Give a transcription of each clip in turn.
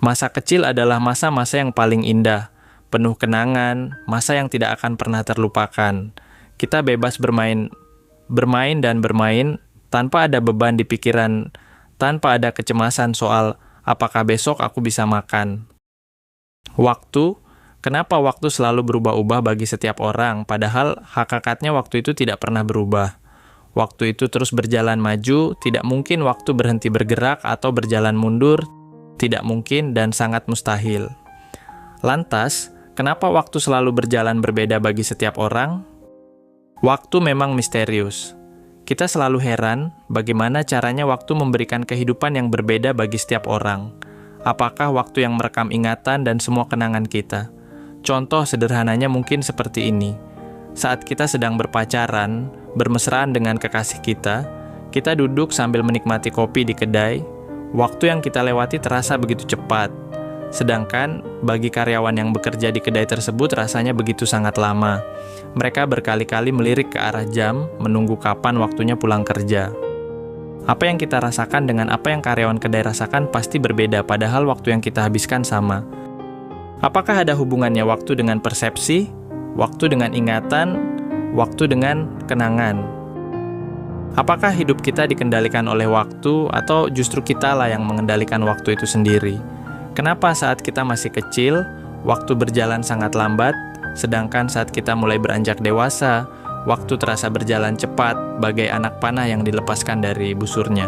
Masa kecil adalah masa-masa yang paling indah, penuh kenangan, masa yang tidak akan pernah terlupakan. Kita bebas bermain dan bermain tanpa ada beban di pikiran, tanpa ada kecemasan soal apakah besok aku bisa makan. Waktu, kenapa waktu selalu berubah-ubah bagi setiap orang, padahal hakikatnya waktu itu tidak pernah berubah. Waktu itu terus berjalan maju, tidak mungkin waktu berhenti bergerak atau berjalan mundur, tidak mungkin dan sangat mustahil. Lantas, kenapa waktu selalu berjalan berbeda bagi setiap orang? Waktu memang misterius. Kita selalu heran bagaimana caranya waktu memberikan kehidupan yang berbeda bagi setiap orang. Apakah waktu yang merekam ingatan dan semua kenangan kita? Contoh sederhananya mungkin seperti ini. Saat kita sedang berpacaran, bermesraan dengan kekasih kita duduk sambil menikmati kopi di kedai. Waktu yang kita lewati terasa begitu cepat. Sedangkan bagi karyawan yang bekerja di kedai tersebut rasanya begitu sangat lama. Mereka berkali-kali melirik ke arah jam, menunggu kapan waktunya pulang kerja. Apa yang kita rasakan dengan apa yang karyawan kedai rasakan pasti berbeda, padahal waktu yang kita habiskan sama. Apakah ada hubungannya waktu dengan persepsi, waktu dengan ingatan, waktu dengan kenangan? Apakah hidup kita dikendalikan oleh waktu atau justru kitalah yang mengendalikan waktu itu sendiri? Kenapa saat kita masih kecil, waktu berjalan sangat lambat, sedangkan saat kita mulai beranjak dewasa, waktu terasa berjalan cepat bagai anak panah yang dilepaskan dari busurnya?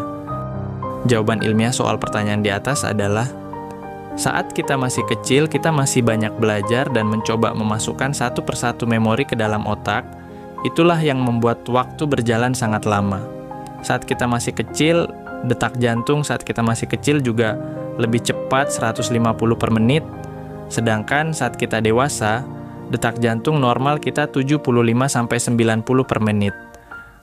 Jawaban ilmiah soal pertanyaan di atas adalah, saat kita masih kecil, kita masih banyak belajar dan mencoba memasukkan satu persatu memori ke dalam otak. Itulah yang membuat waktu berjalan sangat lama. Saat kita masih kecil, detak jantung saat kita masih kecil juga lebih cepat 150 per menit. Sedangkan saat kita dewasa, detak jantung normal kita 75-90 per menit.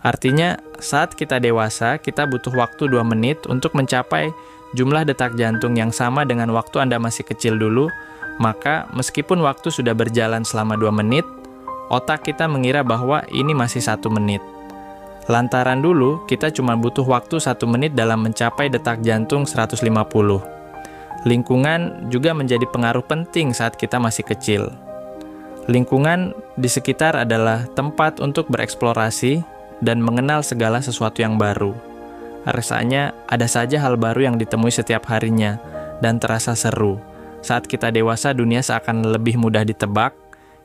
Artinya, saat kita dewasa, kita butuh waktu 2 menit untuk mencapai jumlah detak jantung yang sama dengan waktu Anda masih kecil dulu. Maka, meskipun waktu sudah berjalan selama 2 menit, otak kita mengira bahwa ini masih 1 menit. Lantaran dulu, kita cuma butuh waktu 1 menit dalam mencapai detak jantung 150. Lingkungan juga menjadi pengaruh penting saat kita masih kecil. Lingkungan di sekitar adalah tempat untuk bereksplorasi dan mengenal segala sesuatu yang baru. Rasanya ada saja hal baru yang ditemui setiap harinya dan terasa seru. Saat kita dewasa, dunia seakan lebih mudah ditebak.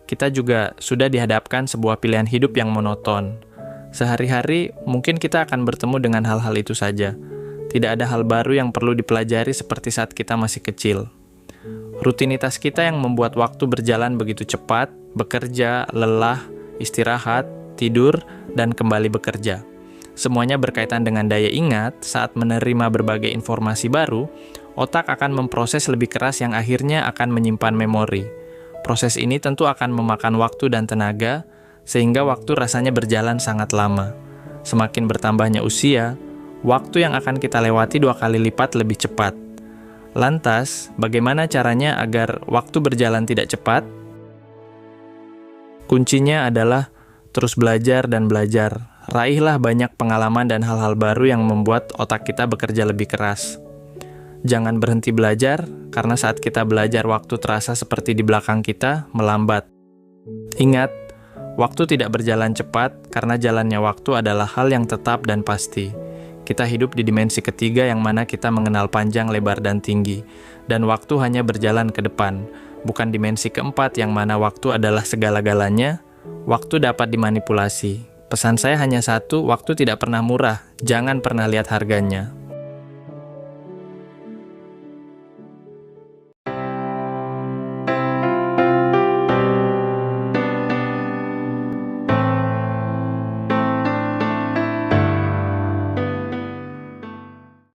Kita juga sudah dihadapkan sebuah pilihan hidup yang monoton. Sehari-hari mungkin kita akan bertemu dengan hal-hal itu saja. Tidak ada hal baru yang perlu dipelajari seperti saat kita masih kecil. Rutinitas kita yang membuat waktu berjalan begitu cepat, bekerja, lelah, istirahat, tidur, dan kembali bekerja. Semuanya berkaitan dengan daya ingat. Saat menerima berbagai informasi baru, otak akan memproses lebih keras yang akhirnya akan menyimpan memori. Proses ini tentu akan memakan waktu dan tenaga, sehingga waktu rasanya berjalan sangat lama. Semakin bertambahnya usia, waktu yang akan kita lewati 2 kali lipat lebih cepat. Lantas, bagaimana caranya agar waktu berjalan tidak cepat? Kuncinya adalah terus belajar dan belajar. Raihlah banyak pengalaman dan hal-hal baru yang membuat otak kita bekerja lebih keras. Jangan berhenti belajar, karena saat kita belajar waktu terasa seperti di belakang kita, melambat. Ingat, waktu tidak berjalan cepat karena jalannya waktu adalah hal yang tetap dan pasti. Kita hidup di dimensi ketiga yang mana kita mengenal panjang, lebar, dan tinggi. Dan waktu hanya berjalan ke depan, bukan dimensi keempat yang mana waktu adalah segala-galanya. Waktu dapat dimanipulasi. Pesan saya hanya satu, waktu tidak pernah murah, jangan pernah lihat harganya.